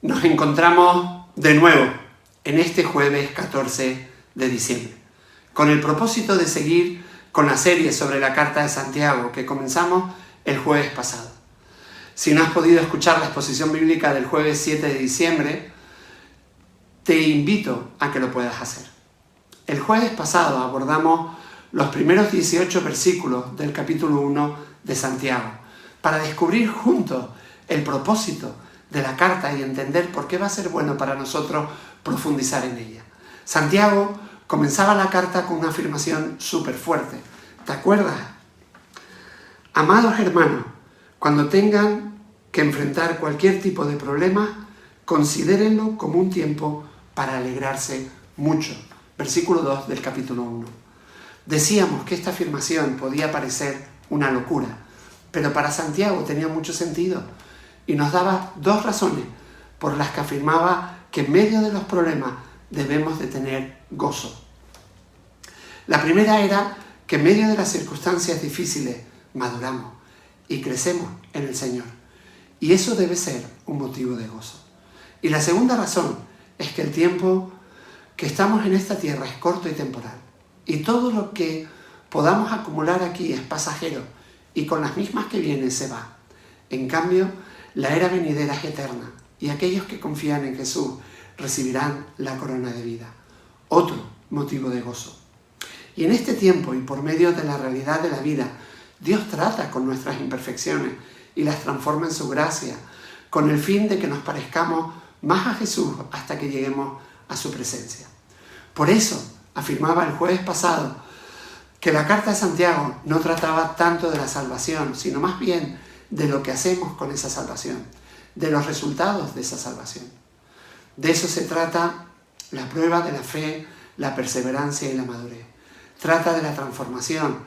Nos encontramos de nuevo en este jueves 14 de diciembre, con el propósito de seguir con la serie sobre la Carta de Santiago que comenzamos el jueves pasado. Si no has podido escuchar la exposición bíblica del jueves 7 de diciembre, te invito a que lo puedas hacer. El jueves pasado abordamos los primeros 18 versículos del capítulo 1 de Santiago para descubrir juntos el propósito de la carta y entender por qué va a ser bueno para nosotros profundizar en ella. Santiago comenzaba la carta con una afirmación súper fuerte. ¿Te acuerdas? Amados hermanos, cuando tengan que enfrentar cualquier tipo de problema, considérenlo como un tiempo para alegrarse mucho. Versículo 2 del capítulo 1. Decíamos que esta afirmación podía parecer una locura, pero para Santiago tenía mucho sentido y nos daba dos razones por las que afirmaba que en medio de los problemas debemos de tener gozo. La primera era que en medio de las circunstancias difíciles maduramos y crecemos en el Señor, y eso debe ser un motivo de gozo. Y la segunda razón es que el tiempo que estamos en esta tierra es corto y temporal, y todo lo que podamos acumular aquí es pasajero, y con las mismas que vienen se va. En cambio, la era venidera es eterna, y aquellos que confían en Jesús recibirán la corona de vida. Otro motivo de gozo. Y en este tiempo, y por medio de la realidad de la vida, Dios trata con nuestras imperfecciones y las transforma en su gracia, con el fin de que nos parezcamos más a Jesús hasta que lleguemos a su presencia. Por eso, afirmaba el jueves pasado, que la carta de Santiago no trataba tanto de la salvación, sino más bien de lo que hacemos con esa salvación, de los resultados de esa salvación. De eso se trata la prueba de la fe, la perseverancia y la madurez. Trata de la transformación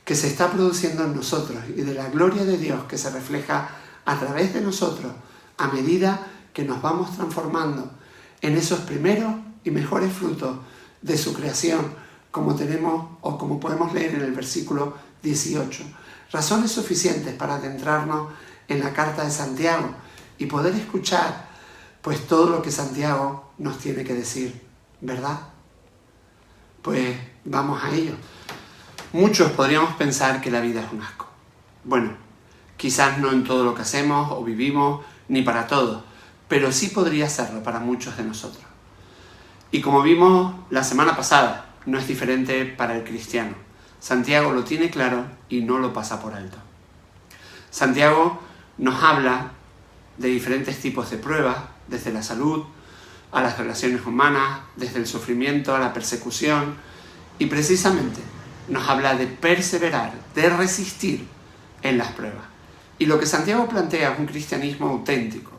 que se está produciendo en nosotros y de la gloria de Dios que se refleja a través de nosotros a medida que nos vamos transformando en esos primeros y mejores frutos de su creación, como tenemos o como podemos leer en el versículo 18. Razones suficientes para adentrarnos en la carta de Santiago y poder escuchar pues todo lo que Santiago nos tiene que decir, ¿verdad? Pues vamos a ello. Muchos podríamos pensar que la vida es un asco. Bueno, quizás no en todo lo que hacemos o vivimos, ni para todos, pero sí podría serlo para muchos de nosotros. Y como vimos la semana pasada, no es diferente para el cristiano. Santiago lo tiene claro y no lo pasa por alto. Santiago nos habla de diferentes tipos de pruebas, desde la salud a las relaciones humanas, desde el sufrimiento a la persecución, y precisamente nos habla de perseverar, de resistir en las pruebas. Y lo que Santiago plantea es un cristianismo auténtico,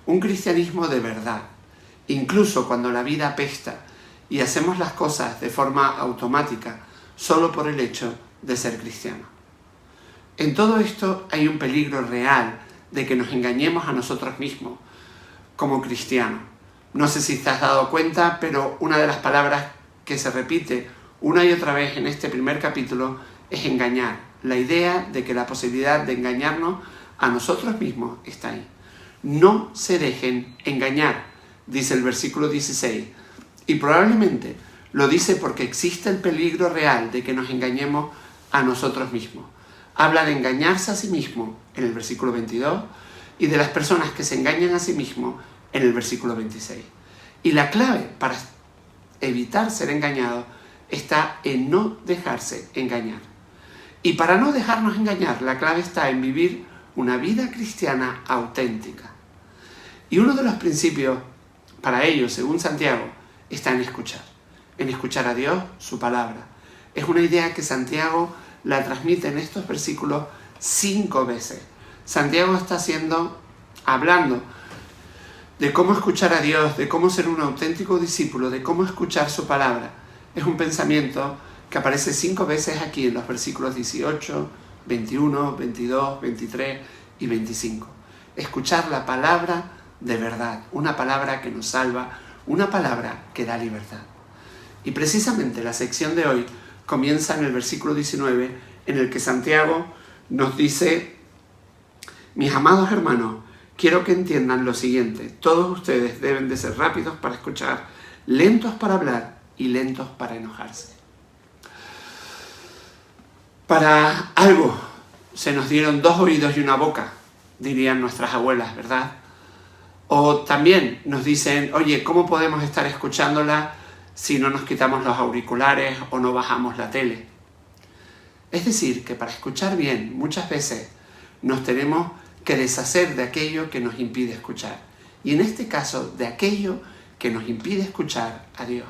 un cristianismo de verdad, incluso cuando la vida apesta y hacemos las cosas de forma automática solo por el hecho de ser cristiano. En todo esto hay un peligro real de que nos engañemos a nosotros mismos como cristianos. No sé si te has dado cuenta, pero una de las palabras que se repite una y otra vez en este primer capítulo es engañar. La idea de que la posibilidad de engañarnos a nosotros mismos está ahí. No se dejen engañar, dice el versículo 16. Y probablemente lo dice porque existe el peligro real de que nos engañemos a nosotros mismos. Habla de engañarse a sí mismo en el versículo 22 y de las personas que se engañan a sí mismos en el versículo 26. Y la clave para evitar ser engañado está en no dejarse engañar. Y para no dejarnos engañar, la clave está en vivir una vida cristiana auténtica. Y uno de los principios para ello, según Santiago, está en escuchar a Dios, su palabra. Es una idea que Santiago la transmite en estos versículos 5 veces. Santiago está hablando de cómo escuchar a Dios, de cómo ser un auténtico discípulo, de cómo escuchar su palabra. Es un pensamiento que aparece 5 veces aquí en los versículos 18, 21, 22, 23 y 25. Escuchar la palabra de verdad, una palabra que nos salva, una palabra que da libertad. Y precisamente la sección de hoy comienza en el versículo 19, en el que Santiago nos dice: mis amados hermanos, quiero que entiendan lo siguiente. Todos ustedes deben de ser rápidos para escuchar, lentos para hablar y lentos para enojarse. Para algo se nos dieron 2 oídos y una boca, dirían nuestras abuelas, ¿verdad? O también nos dicen, oye, ¿cómo podemos estar escuchándola si no nos quitamos los auriculares o no bajamos la tele? Es decir, que para escuchar bien, muchas veces nos tenemos que deshacer de aquello que nos impide escuchar. Y en este caso, de aquello que nos impide escuchar a Dios.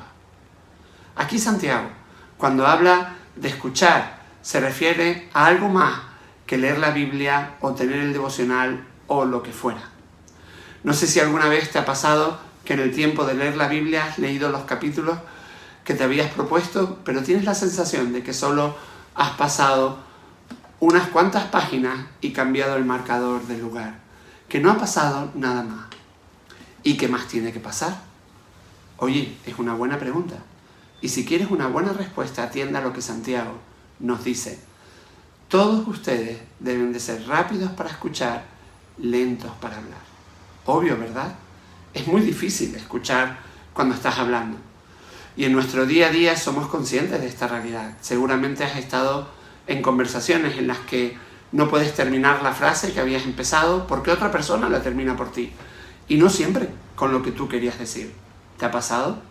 Aquí Santiago, cuando habla de escuchar, se refiere a algo más que leer la Biblia o tener el devocional o lo que fuera. No sé si alguna vez te ha pasado que en el tiempo de leer la Biblia has leído los capítulos que te habías propuesto, pero tienes la sensación de que solo has pasado unas cuantas páginas y cambiado el marcador del lugar, que no ha pasado nada más. ¿Y qué más tiene que pasar? Oye, es una buena pregunta. Y si quieres una buena respuesta, atienda a lo que Santiago nos dice. Todos ustedes deben de ser rápidos para escuchar, lentos para hablar. Obvio, ¿verdad? Es muy difícil escuchar cuando estás hablando. Y en nuestro día a día somos conscientes de esta realidad. Seguramente has estado en conversaciones en las que no puedes terminar la frase que habías empezado porque otra persona la termina por ti. Y no siempre con lo que tú querías decir. ¿Te ha pasado?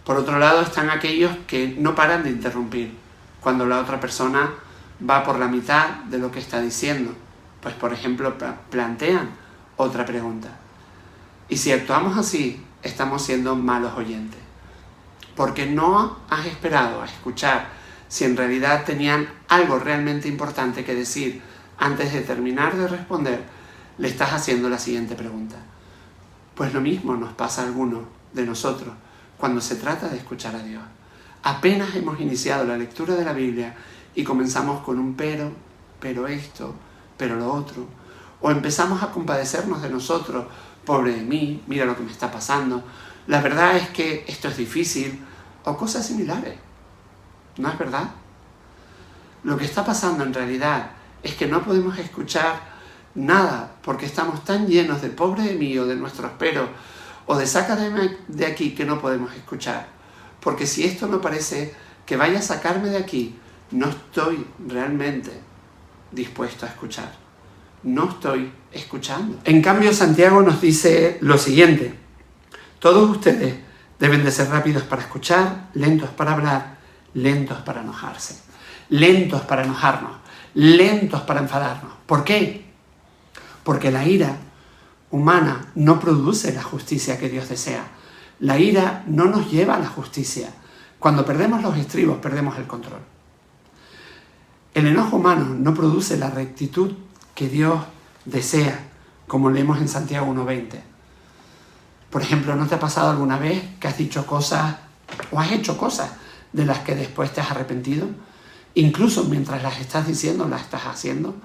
Por otro lado están aquellos que no paran de interrumpir cuando la otra persona va por la mitad de lo que está diciendo. Pues por ejemplo plantean otra pregunta. Y si actuamos así, estamos siendo malos oyentes. Porque no has esperado a escuchar si en realidad tenían algo realmente importante que decir. Antes de terminar de responder, le estás haciendo la siguiente pregunta. Pues lo mismo nos pasa a algunos de nosotros cuando se trata de escuchar a Dios. Apenas hemos iniciado la lectura de la Biblia y comenzamos con un pero esto, pero lo otro. O empezamos a compadecernos de nosotros. Pobre de mí, mira lo que me está pasando. La verdad es que esto es difícil. O cosas similares. ¿No es verdad? Lo que está pasando en realidad es que no podemos escuchar nada porque estamos tan llenos de pobre de mí o de nuestros peros o de sácame de aquí que no podemos escuchar. Porque si esto no parece que vaya a sacarme de aquí, no estoy realmente dispuesto a escuchar. No estoy escuchando. En cambio, Santiago nos dice lo siguiente. Todos ustedes deben de ser rápidos para escuchar, lentos para hablar, lentos para enojarse, lentos para enojarnos, lentos para enfadarnos. ¿Por qué? Porque la ira humana no produce la justicia que Dios desea. La ira no nos lleva a la justicia. Cuando perdemos los estribos, perdemos el control. El enojo humano no produce la rectitud que Dios desea, como leemos en Santiago 1:20. Por ejemplo, ¿no te ha pasado alguna vez que has dicho cosas o has hecho cosas de las que después te has arrepentido? Incluso mientras las estás diciendo, las estás haciendo.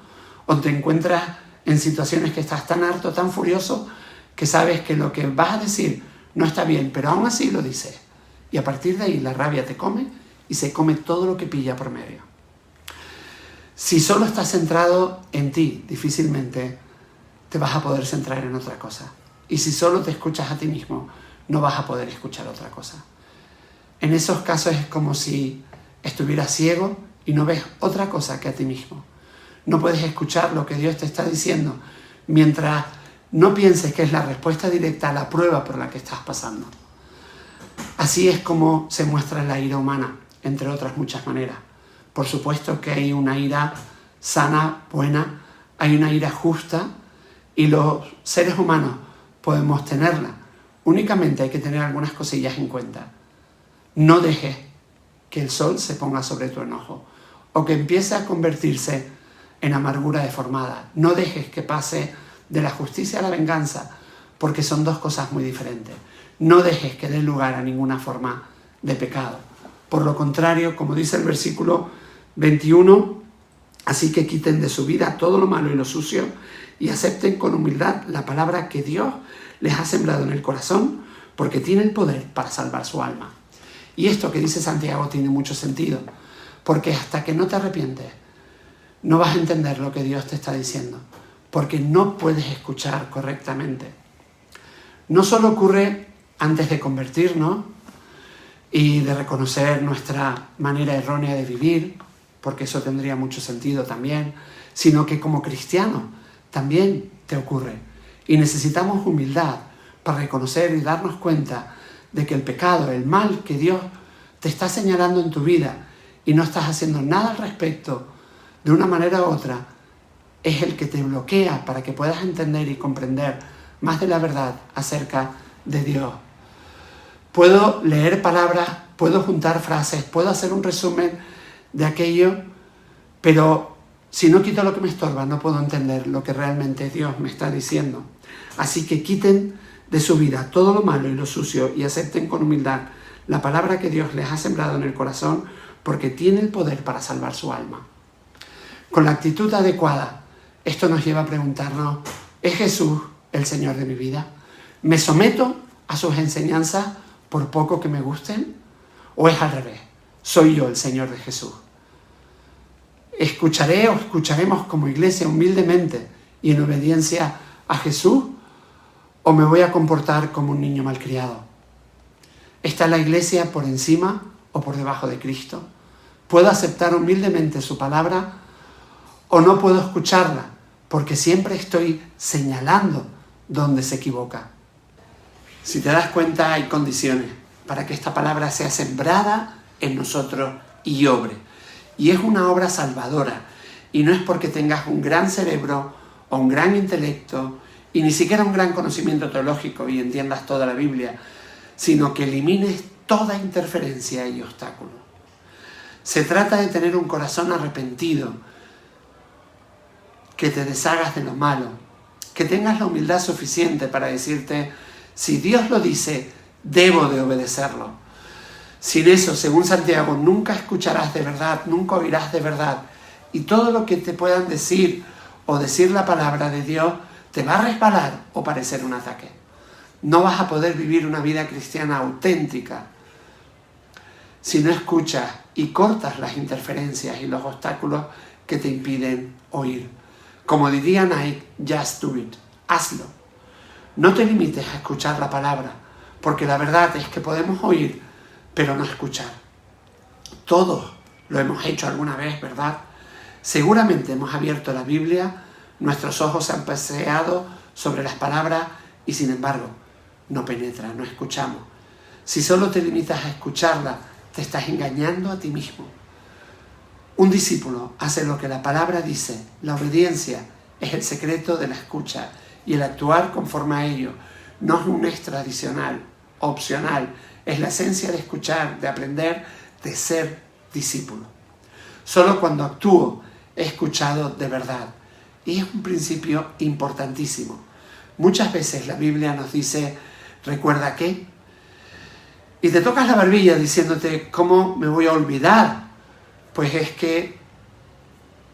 O te encuentras en situaciones que estás tan harto, tan furioso, que sabes que lo que vas a decir no está bien, pero aún así lo dices. Y a partir de ahí la rabia te come y se come todo lo que pilla por medio. Si solo estás centrado en ti, difícilmente te vas a poder centrar en otra cosa. Y si solo te escuchas a ti mismo, no vas a poder escuchar otra cosa. En esos casos es como si estuvieras ciego y no ves otra cosa que a ti mismo. No puedes escuchar lo que Dios te está diciendo mientras no pienses que es la respuesta directa a la prueba por la que estás pasando. Así es como se muestra la ira humana, entre otras muchas maneras. Por supuesto que hay una ira sana, buena, hay una ira justa y los seres humanos podemos tenerla. Únicamente hay que tener algunas cosillas en cuenta. No dejes que el sol se ponga sobre tu enojo o que empiece a convertirse en amargura deformada. No dejes que pase de la justicia a la venganza, porque son dos cosas muy diferentes. No dejes que dé lugar a ninguna forma de pecado. Por lo contrario, como dice el versículo 21, así que quiten de su vida todo lo malo y lo sucio y acepten con humildad la palabra que Dios les ha sembrado en el corazón, porque tiene el poder para salvar su alma. Y esto que dice Santiago tiene mucho sentido, porque hasta que no te arrepientes, no vas a entender lo que Dios te está diciendo. porque no puedes escuchar correctamente. No solo ocurre antes de convertirnos y de reconocer nuestra manera errónea de vivir, porque eso tendría mucho sentido también, sino que como cristiano también te ocurre. Y necesitamos humildad para reconocer y darnos cuenta de que el pecado, el mal que Dios te está señalando en tu vida y no estás haciendo nada al respecto, de una manera u otra, es el que te bloquea para que puedas entender y comprender más de la verdad acerca de Dios. Puedo leer palabras, puedo juntar frases, puedo hacer un resumen de aquello, pero si no quito lo que me estorba, no puedo entender lo que realmente Dios me está diciendo. Así que quiten de su vida todo lo malo y lo sucio y acepten con humildad la palabra que Dios les ha sembrado en el corazón, porque tiene el poder para salvar su alma. Con la actitud adecuada, esto nos lleva a preguntarnos, ¿es Jesús el Señor de mi vida? ¿Me someto a sus enseñanzas por poco que me gusten? ¿O es al revés? ¿Soy yo el Señor de Jesús? ¿Escucharé o escucharemos como iglesia humildemente y en obediencia a Jesús? ¿O me voy a comportar como un niño malcriado? ¿Está la iglesia por encima o por debajo de Cristo? ¿Puedo aceptar humildemente su palabra o no puedo escucharla porque siempre estoy señalando dónde se equivoca? Si te das cuenta, hay condiciones para que esta palabra sea sembrada en nosotros y obre. Y es una obra salvadora. Y no es porque tengas un gran cerebro o un gran intelecto y ni siquiera un gran conocimiento teológico y entiendas toda la Biblia, sino que elimines toda interferencia y obstáculo. Se trata de tener un corazón arrepentido, que te deshagas de lo malo, que tengas la humildad suficiente para decirte, si Dios lo dice, debo de obedecerlo. Sin eso, según Santiago, nunca escucharás de verdad, nunca oirás de verdad. Y todo lo que te puedan decir o decir la palabra de Dios te va a resbalar o parecer un ataque. No vas a poder vivir una vida cristiana auténtica si no escuchas y cortas las interferencias y los obstáculos que te impiden oír. Como diría Nike, just do it, hazlo. No te limites a escuchar la palabra, porque la verdad es que podemos oír, pero no escuchar. Todos lo hemos hecho alguna vez, ¿verdad? Seguramente hemos abierto la Biblia, nuestros ojos se han paseado sobre las palabras y sin embargo no penetra, no escuchamos. Si solo te limitas a escucharla, te estás engañando a ti mismo. Un discípulo hace lo que la palabra dice. La obediencia es el secreto de la escucha y el actuar conforme a ello. No es un extra adicional, opcional. Es la esencia de escuchar, de aprender, de ser discípulo. Solo cuando actúo he escuchado de verdad. Y es un principio importantísimo. Muchas veces la Biblia nos dice, ¿recuerda qué? Y te tocas la barbilla diciéndote, ¿cómo me voy a olvidar? Pues es que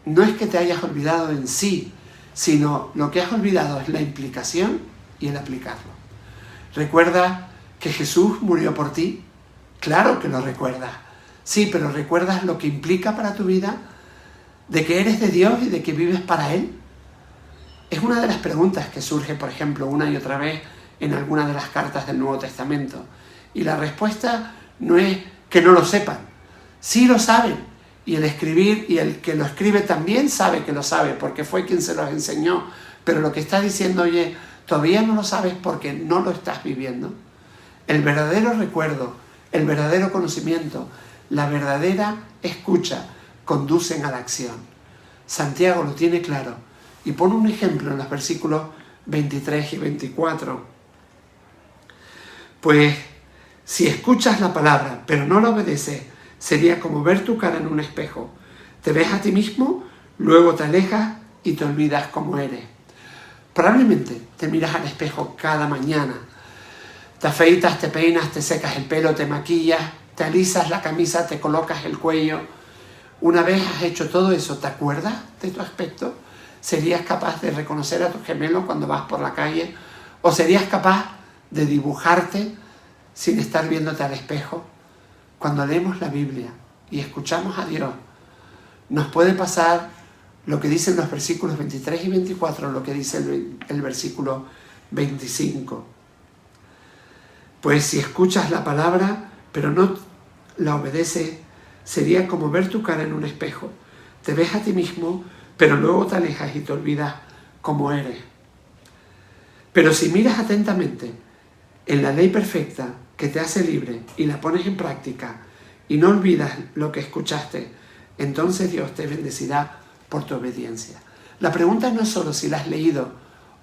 no es que te hayas olvidado en sí, sino lo que has olvidado es la implicación y el aplicarlo. ¿Recuerda que Jesús murió por ti? Claro que lo recuerdas. Sí, pero ¿recuerdas lo que implica para tu vida? ¿De que eres de Dios y de que vives para Él? Es una de las preguntas que surge, por ejemplo, una y otra vez en alguna de las cartas del Nuevo Testamento. Y la respuesta no es que no lo sepan. Sí lo saben. Y el escribir y el que lo escribe también sabe que lo sabe, porque fue quien se los enseñó. Pero lo que está diciendo, oye, todavía no lo sabes porque no lo estás viviendo. El verdadero recuerdo, el verdadero conocimiento, la verdadera escucha conducen a la acción. Santiago lo tiene claro y pone un ejemplo en los versículos 23 y 24. Pues si escuchas la palabra pero no la obedeces, sería como ver tu cara en un espejo. Te ves a ti mismo, luego te alejas y te olvidas cómo eres. Probablemente te miras al espejo cada mañana. Te afeitas, te peinas, te secas el pelo, te maquillas, te alisas la camisa, te colocas el cuello. Una vez has hecho todo eso, ¿te acuerdas de tu aspecto? ¿Serías capaz de reconocer a tu gemelo cuando vas por la calle? ¿O serías capaz de dibujarte sin estar viéndote al espejo? Cuando leemos la Biblia y escuchamos a Dios, nos puede pasar lo que dicen los versículos 23 y 24, lo que dice el versículo 25. Pues si escuchas la palabra, pero no la obedeces, sería como ver tu cara en un espejo. Te ves a ti mismo, pero luego te alejas y te olvidas cómo eres. Pero si miras atentamente en la ley perfecta que te hace libre y la pones en práctica y no olvidas lo que escuchaste, entonces Dios te bendecirá por tu obediencia. La pregunta no es solo si la has leído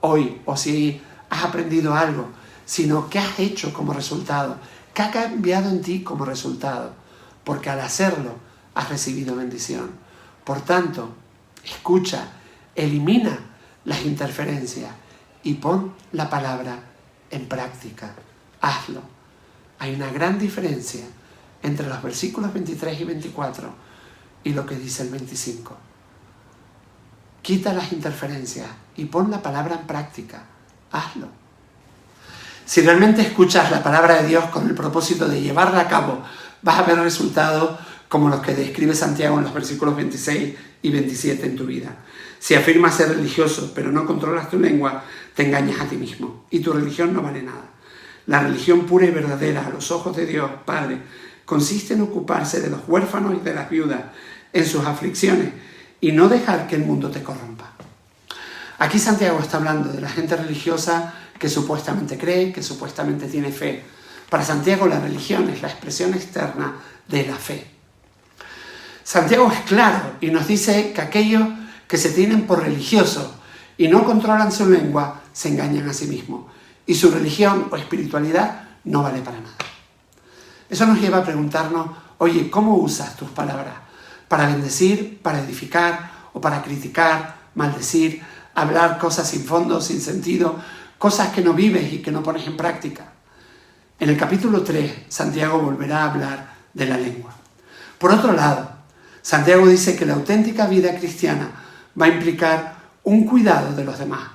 hoy o si has aprendido algo, sino qué has hecho como resultado, qué ha cambiado en ti como resultado, porque al hacerlo has recibido bendición. Por tanto, escucha, elimina las interferencias y pon la palabra en práctica. Hazlo. Hay una gran diferencia entre los versículos 23 y 24 y lo que dice el 25. Quita las interferencias y pon la palabra en práctica. Hazlo. Si realmente escuchas la palabra de Dios con el propósito de llevarla a cabo, vas a ver resultados como los que describe Santiago en los versículos 26 y 27 en tu vida. Si afirmas ser religioso, pero no controlas tu lengua, te engañas a ti mismo y tu religión no vale nada. La religión pura y verdadera a los ojos de Dios, Padre, consiste en ocuparse de los huérfanos y de las viudas en sus aflicciones y no dejar que el mundo te corrompa. Aquí Santiago está hablando de la gente religiosa que supuestamente cree, que supuestamente tiene fe. Para Santiago la religión es la expresión externa de la fe. Santiago es claro y nos dice que aquellos que se tienen por religiosos y no controlan su lengua se engañan a sí mismos y su religión o espiritualidad no vale para nada. Eso nos lleva a preguntarnos, oye, ¿cómo usas tus palabras? ¿Para bendecir, para edificar o para criticar, maldecir, hablar cosas sin fondo, sin sentido, cosas que no vives y que no pones en práctica? En el capítulo 3, Santiago volverá a hablar de la lengua. Por otro lado, Santiago dice que la auténtica vida cristiana va a implicar un cuidado de los demás,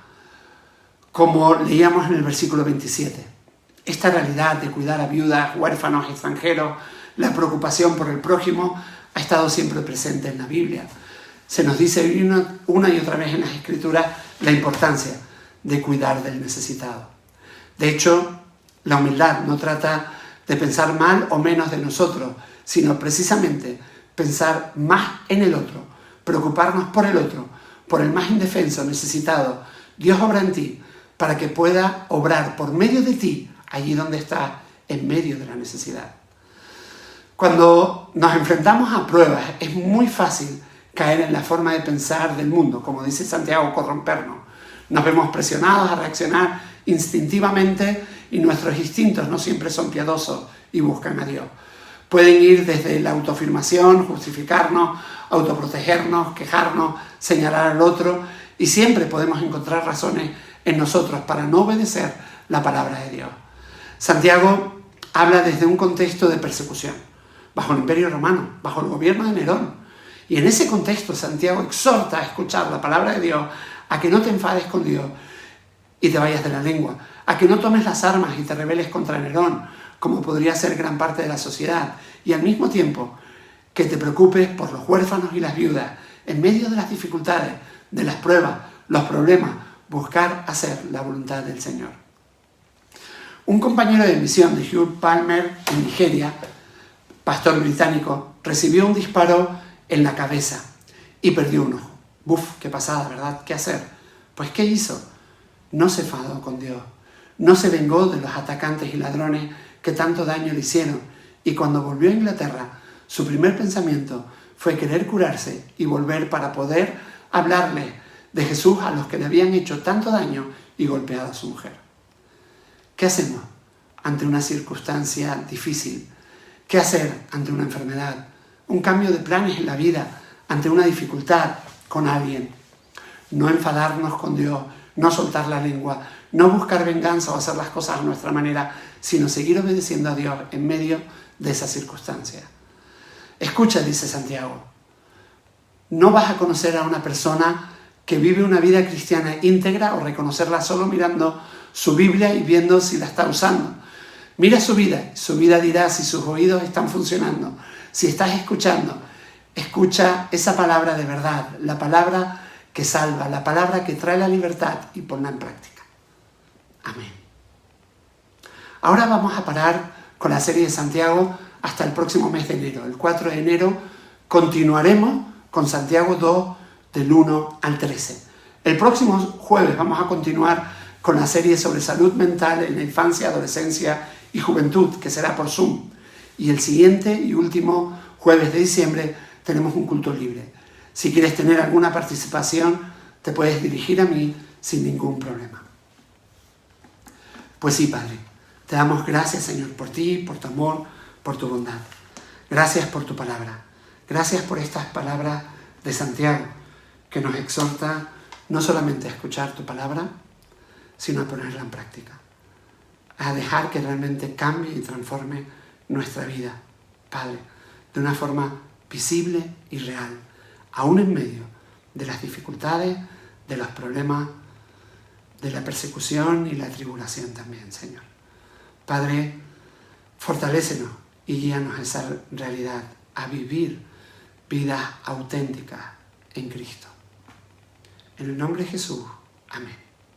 como leíamos en el versículo 27. Esta realidad de cuidar a viudas, huérfanos, extranjeros, la preocupación por el prójimo, ha estado siempre presente en la Biblia. Se nos dice una y otra vez en las Escrituras la importancia de cuidar del necesitado. De hecho, la humildad no trata de pensar mal o menos de nosotros, sino precisamente pensar más en el otro, preocuparnos por el otro, por el más indefenso, necesitado. Dios obra en ti para que pueda obrar por medio de ti allí donde está, en medio de la necesidad. Cuando nos enfrentamos a pruebas, es muy fácil caer en la forma de pensar del mundo, como dice Santiago, corrompernos. Nos vemos presionados a reaccionar instintivamente y nuestros instintos no siempre son piadosos y buscan a Dios. Pueden ir desde la autoafirmación, justificarnos, autoprotegernos, quejarnos, señalar al otro, y siempre podemos encontrar razones en nosotros para no obedecer la palabra de Dios. Santiago habla desde un contexto de persecución, bajo el Imperio Romano, bajo el gobierno de Nerón. Y en ese contexto Santiago exhorta a escuchar la palabra de Dios, a que no te enfades con Dios y te vayas de la lengua, a que no tomes las armas y te rebeles contra Nerón, como podría ser gran parte de la sociedad, y al mismo tiempo que te preocupes por los huérfanos y las viudas, en medio de las dificultades, de las pruebas, los problemas, buscar hacer la voluntad del Señor. Un compañero de misión de Hugh Palmer en Nigeria, pastor británico, recibió un disparo en la cabeza y perdió un ojo. ¡Buf! ¡Qué pasada!, ¿verdad? ¿Qué hacer? Pues ¿qué hizo? No se enfadó con Dios, no se vengó de los atacantes y ladrones que tanto daño le hicieron, y cuando volvió a Inglaterra, su primer pensamiento fue querer curarse y volver para poder hablarle de Jesús a los que le habían hecho tanto daño y golpeado a su mujer. ¿Qué hacemos ante una circunstancia difícil? ¿Qué hacer ante una enfermedad? Un cambio de planes en la vida, ante una dificultad con alguien. No enfadarnos con Dios, no soltar la lengua, no buscar venganza o hacer las cosas a nuestra manera, sino seguir obedeciendo a Dios en medio de esa circunstancia. Escucha, dice Santiago, no vas a conocer a una persona que vive una vida cristiana íntegra o reconocerla solo mirando su Biblia y viendo si la está usando. Mira su vida dirá si sus oídos están funcionando, si estás escuchando. Escucha esa palabra de verdad, la palabra que salva, la palabra que trae la libertad y ponla en práctica. Amén. Ahora vamos a parar con la serie de Santiago hasta el próximo mes de enero. El 4 de enero continuaremos con Santiago 2 del 1 al 13. El próximo jueves vamos a continuar con la serie sobre salud mental en la infancia, adolescencia y juventud, que será por Zoom. Y el siguiente y último jueves de diciembre tenemos un culto libre. Si quieres tener alguna participación, te puedes dirigir a mí sin ningún problema. Pues sí, Padre, te damos gracias, Señor, por ti, por tu amor, por tu bondad. Gracias por tu palabra. Gracias por estas palabras de Santiago, que nos exhorta no solamente a escuchar tu palabra, sino a ponerla en práctica, a dejar que realmente cambie y transforme nuestra vida, Padre, de una forma visible y real, aún en medio de las dificultades, de los problemas, de la persecución y la tribulación también, Señor. Padre, fortalécenos y guíanos a esa realidad, a vivir vidas auténticas en Cristo. En el nombre de Jesús, amén.